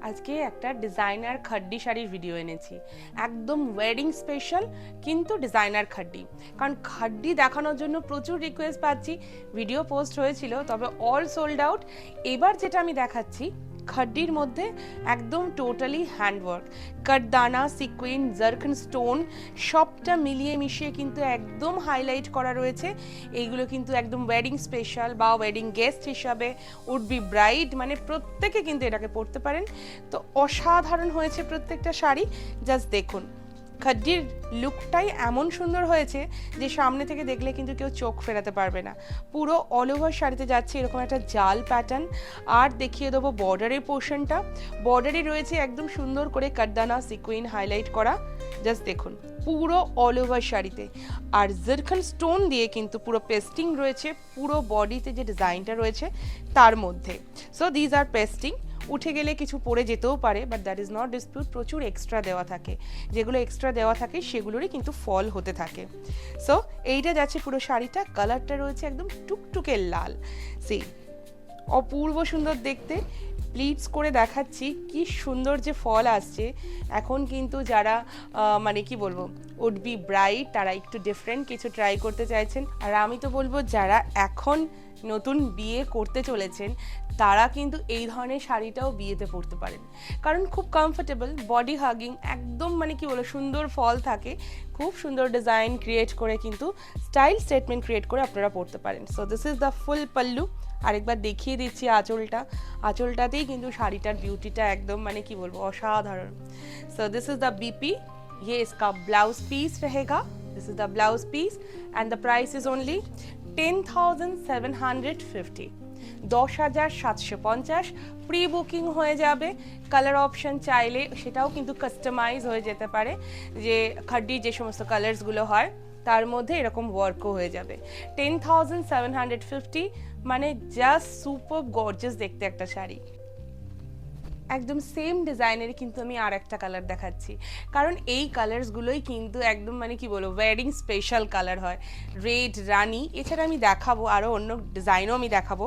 আজকে একটা ডিজাইনার খাড্ডি শাড়ির ভিডিও এনেছি, একদম ওয়েডিং স্পেশাল কিন্তু ডিজাইনার খাড্ডি। কারণ খাড্ডি দেখানোর জন্য প্রচুর রিকোয়েস্ট পাচ্ছি, ভিডিও পোস্ট হয়েছিল তবে অল সোল্ড আউট। এবার যেটা আমি দেখাচ্ছি খাড্ডির মধ্যে একদম টোটালি হ্যান্ডওয়ার্ক, কাঠদানা, সিকুইন, জারখান স্টোন সবটা মিলিয়ে মিশিয়ে কিন্তু একদম হাইলাইট করা রয়েছে। এইগুলো কিন্তু একদম ওয়েডিং স্পেশাল বা ওয়েডিং গেস্ট হিসাবে, উড বি ব্রাইড মানে প্রত্যেকে কিন্তু এটাকে পরতে পারেন। তো অসাধারণ হয়েছে প্রত্যেকটা শাড়ি, জাস্ট দেখুন। খাড্ডির লুকটাই এমন সুন্দর হয়েছে যে সামনে থেকে দেখলে কিন্তু কেউ চোখ ফেরাতে পারবে না। পুরো অল ওভার শাড়িতে যাচ্ছে এরকম একটা জাল প্যাটার্ন। আর দেখিয়ে দেবো বর্ডারের পোর্শনটা। বর্ডারে রয়েছে একদম সুন্দর করে কাঠদানা, সিকুইন হাইলাইট করা, জাস্ট দেখুন পুরো অল ওভার শাড়িতে। আর জারখান স্টোন দিয়ে কিন্তু পুরো পেস্টিং রয়েছে পুরো বডিতে, যে ডিজাইনটা রয়েছে তার মধ্যে। সো দিজ আর পেস্টিং, উঠে গেলে কিছু পড়ে যেতেও পারে, but that is not dispute. প্রচুর এক্সট্রা দেওয়া থাকে, যেগুলো এক্সট্রা দেওয়া থাকে সেগুলোরই কিন্তু ফল হতে থাকে। সো এইটা যাচ্ছে পুরো শাড়িটা, কালারটা রয়েছে একদম টুকটুকে লাল, সি অপূর্ব সুন্দর দেখতে। প্লিটস করে দেখাচ্ছি কি সুন্দর যে ফল আসছে। এখন কিন্তু যারা মানে কি বলবো উড বি ব্রাইড, তারা একটু ডিফারেন্ট কিছু ট্রাই করতে চাইছেন। আর আমি তো বলবো যারা এখন নতুন বিয়ে করতে চলেছেন তারা কিন্তু এই ধরনের শাড়িটাও বিয়েতে পরতে পারেন, কারণ খুব কমফোর্টেবল, বডি হাগিং, একদম মানে কি বলো সুন্দর ফল থাকে, খুব সুন্দর ডিজাইন ক্রিয়েট করে কিন্তু স্টাইল স্টেটমেন্ট ক্রিয়েট করে আপনারা পরতে পারেন। সো দিস ইজ দ্য ফুল পাল্লু। আরেকবার দেখিয়ে দিচ্ছি আঁচলটা, আঁচলটাতেই কিন্তু শাড়িটার বিউটিটা একদম মানে কি বলবো অসাধারণ। So this is the BP, ये इसका ब्लाउज पीस रहेगा, this is the blouse piece and the price is only 10,750, 10,750। Pre booking হয়ে যাবে। কালার অপশন চাইলে সেটাও কিন্তু কাস্টমাইজ হয়ে যেতে পারে, যে খাড্ডির যে সমস্ত কালার্সগুলো হয় তার মধ্যে এরকম ওয়ার্কও হয়ে যাবে। 10,750 মানে জাস্ট সুপার গর্জিয়াস দেখতে একটা শাড়ি। একদম সেম ডিজাইনের কিন্তু আমি আর একটা কালার দেখাচ্ছি, কারণ এই কালার্সগুলোই কিন্তু একদম মানে কি বলবো ওয়েডিং স্পেশাল কালার হয়। রেড, রানি, এছাড়া আমি দেখাবো আরও অন্য ডিজাইনও আমি দেখাবো,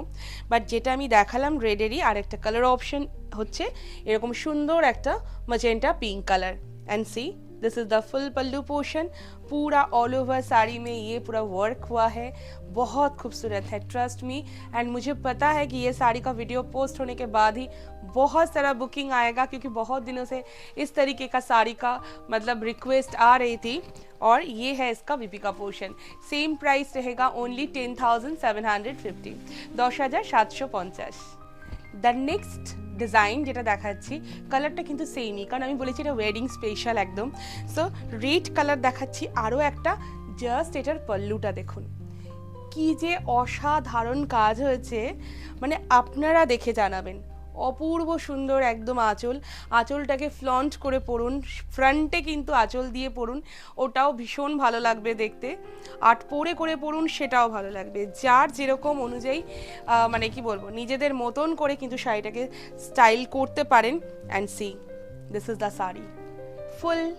বাট যেটা আমি দেখালাম রেডেরই আর একটা কালার অপশন হচ্ছে এরকম সুন্দর একটা magenta pink colour. And see this is the full pallu portion, पूरा ऑल ओवर साड़ी में ये पूरा वर्क हुआ है, बहुत खूबसूरत है, ट्रस्ट मी। एंड मुझे पता है कि ये साड़ी का वीडियो पोस्ट होने के बाद ही बहुत सारा बुकिंग आएगा, क्योंकि बहुत दिनों से इस तरीके का साड़ी का मतलब रिक्वेस्ट आ रही थी। और ये है इसका वीपी का पोर्शन, सेम प्राइस रहेगा ओनली 10,750, 10,750। দ্য নেক্সট ডিজাইন যেটা দেখাচ্ছি কালারটা কিন্তু সেমই, কারণ আমি বলেছি এটা ওয়েডিং স্পেশাল একদম। সো রেড কালার দেখাচ্ছি আরও একটা, জাস্ট এটার পল্লুটা দেখুন কি যে অসাধারণ কাজ হয়েছে, মানে আপনারা দেখে জানাবেন। অপূর্ব সুন্দর একদম আঁচল, আঁচলটাকে ফ্লন্ট করে পরুন, ফ্রন্টে কিন্তু আঁচল দিয়ে পরুন, ওটাও ভীষণ ভালো লাগবে দেখতে। আর পরে করে পরুন, সেটাও ভালো লাগবে। যার যেরকম অনুযায়ী মানে কি বলবো নিজেদের মতন করে কিন্তু শাড়িটাকে স্টাইল করতে পারেন। And see this is the sari full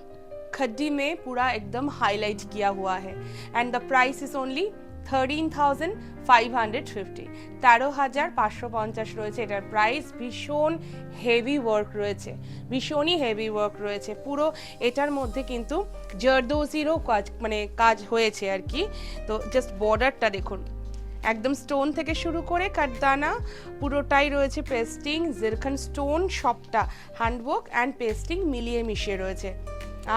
khaddi में पूरा एकदम हाईलाइट किया हुआ है and the price is only 13,550, 13,550 রয়েছে এটার প্রাইস। ভীষণ হেভি ওয়ার্ক রয়েছে, ভীষণই হেভি ওয়ার্ক রয়েছে পুরো এটার মধ্যে, কিন্তু জারদোজিরও কাজ মানে কাজ হয়েছে আর কি। তো জাস্ট বর্ডারটা দেখুন, একদম স্টোন থেকে শুরু করে কাঠদানা পুরোটাই রয়েছে পেস্টিং, জারখান স্টোন সবটা হ্যান্ডওয়ার্ক অ্যান্ড পেস্টিং মিলিয়ে মিশিয়ে রয়েছে।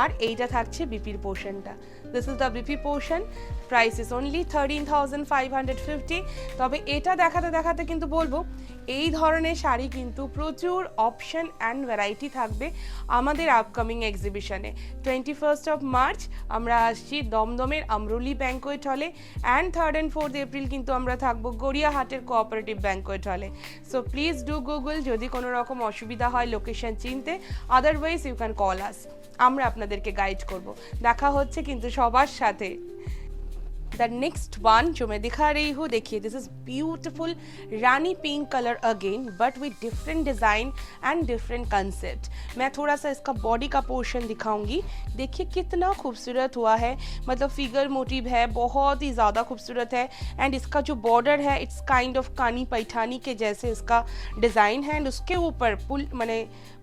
আর এইটা থাকছে বিপির পোর্শনটা, this is the BP portion, price is only 13,550। তবে এটা দেখাতে দেখাতে কিন্তু বলবো এই ধরনের শাড়ি কিন্তু প্রচুর অপশন অ্যান্ড ভ্যারাইটি থাকবে আমাদের আপকামিং এক্সিবিশনে। 21 মার্চ আমরা আসছি দমদমের আমরুলি ব্যাঙ্কোয়েট হলে, and 3rd and 4th April কিন্তু আমরা থাকবো গড়িয়াহাটের কোঅপারেটিভ ব্যাঙ্কোয়েট হলে। সো প্লিজ ডু গুগল যদি কোনো রকম অসুবিধা হয় লোকেশন চিনতে, otherwise you can call us, আমরা আপনাদেরকে গাইড করব। দেখা হচ্ছে কিন্তু সবার সাথে। द नेक्स्ट वन जो मैं दिखा रही हूँ, देखिए this is beautiful Rani pink colour again, but with different design and different concept. मैं थोड़ा सा इसका बॉडी का पोर्शन दिखाऊंगी। देखिए कितना खूबसूरत हुआ है, मतलब फिगर मोटिव है, बहुत ही ज़्यादा खूबसूरत है। एंड इसका जो बॉर्डर है इट्स काइंड ऑफ कानी पैठानी के जैसे इसका डिज़ाइन है। एंड उसके ऊपर মানে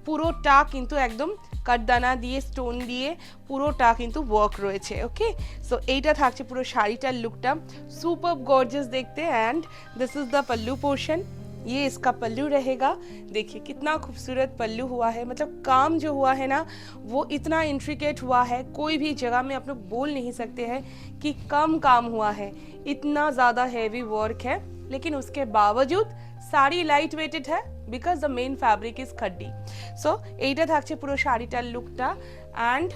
পুরোটা কিন্তু একদম কাঠদানা দিয়ে স্টোন দিয়ে পুরোটা কিন্তু ওয়ার্ক রয়েছে। ওকে, সো এইটা থাকছে পুরো শাড়িটার লুকটা, सुपर गॉर्जियस देखते हैं। And this is the pallu portion, ये इसका पल्लू रहेगा। देखिए कितना खूबसूरत पल्लू हुआ है, मतलब काम जो हुआ है ना वो इतना इंट्रिकेट हुआ है, कोई भी जगह में आप लोग बोल नहीं सकते हैं कि कम काम हुआ है, इतना ज़्यादा हैवी वर्क है। लेकिन उसके बावजूद साड़ी लाइट वेटेड है because the main fabric is khaddi. So এইটা থাকছে পুরো শাড়িটার লুকটা। অ্যান্ড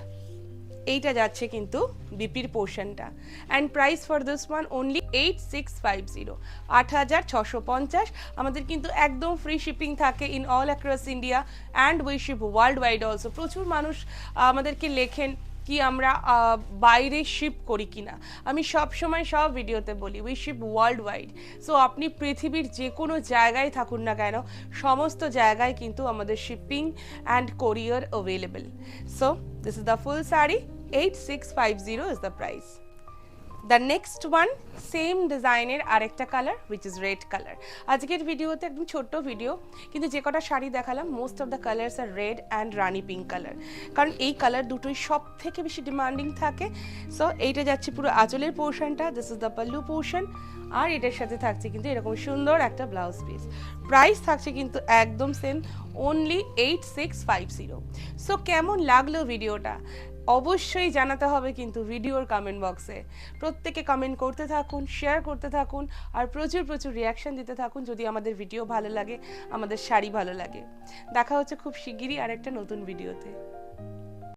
এইটা যাচ্ছে কিন্তু বিপির পোর্শনটা। And price for this one only 8650, 8650। আমাদের কিন্তু একদম ফ্রি শিপিং থাকে in all across India and we ship worldwide also. প্রচুর মানুষ আমাদেরকে লেখেন কি আমরা বাইরে শিপ করি কিনা, আমি সব সময় সব ভিডিওতে বলি we ship worldwide. So আপনি পৃথিবীর যে কোনো জায়গায় থাকুন না কেন, সমস্ত জায়গায় কিন্তু আমাদের শিপিং অ্যান্ড কোরিয়ার available. So this is the full sari, 8650 is the price. The next one same ডিজাইনের আরেকটা colour which is red colour. আজকের ভিডিওতে একদম ছোট্ট ভিডিও, কিন্তু যে কটা শাড়ি দেখালাম most of the colours are red and rani pink colour, কারণ এই কালার দুটোই সব থেকে বেশি ডিমান্ডিং থাকে। সো এইটা যাচ্ছে পুরো আঁচলের পোর্শনটা, this is the pallu portion. আর এটার সাথে থাকছে কিন্তু এরকম সুন্দর একটা ব্লাউজ পিস। প্রাইস থাকছে কিন্তু একদম সেম, অনলি 8650। সো কেমন লাগলো ভিডিওটা অবশ্যই জানাতে হবে কিন্তু ভিডিওর কমেন্ট বক্সে। প্রত্যেকে কমেন্ট করতে থাকুন, শেয়ার করতে থাকুন, আর প্রচুর প্রচুর রিয়াকশন দিতে থাকুন যদি আমাদের ভিডিও ভালো লাগে, আমাদের শাড়ি ভালো লাগে। দেখা হচ্ছে খুব শিগগিরই আরেকটা নতুন ভিডিওতে।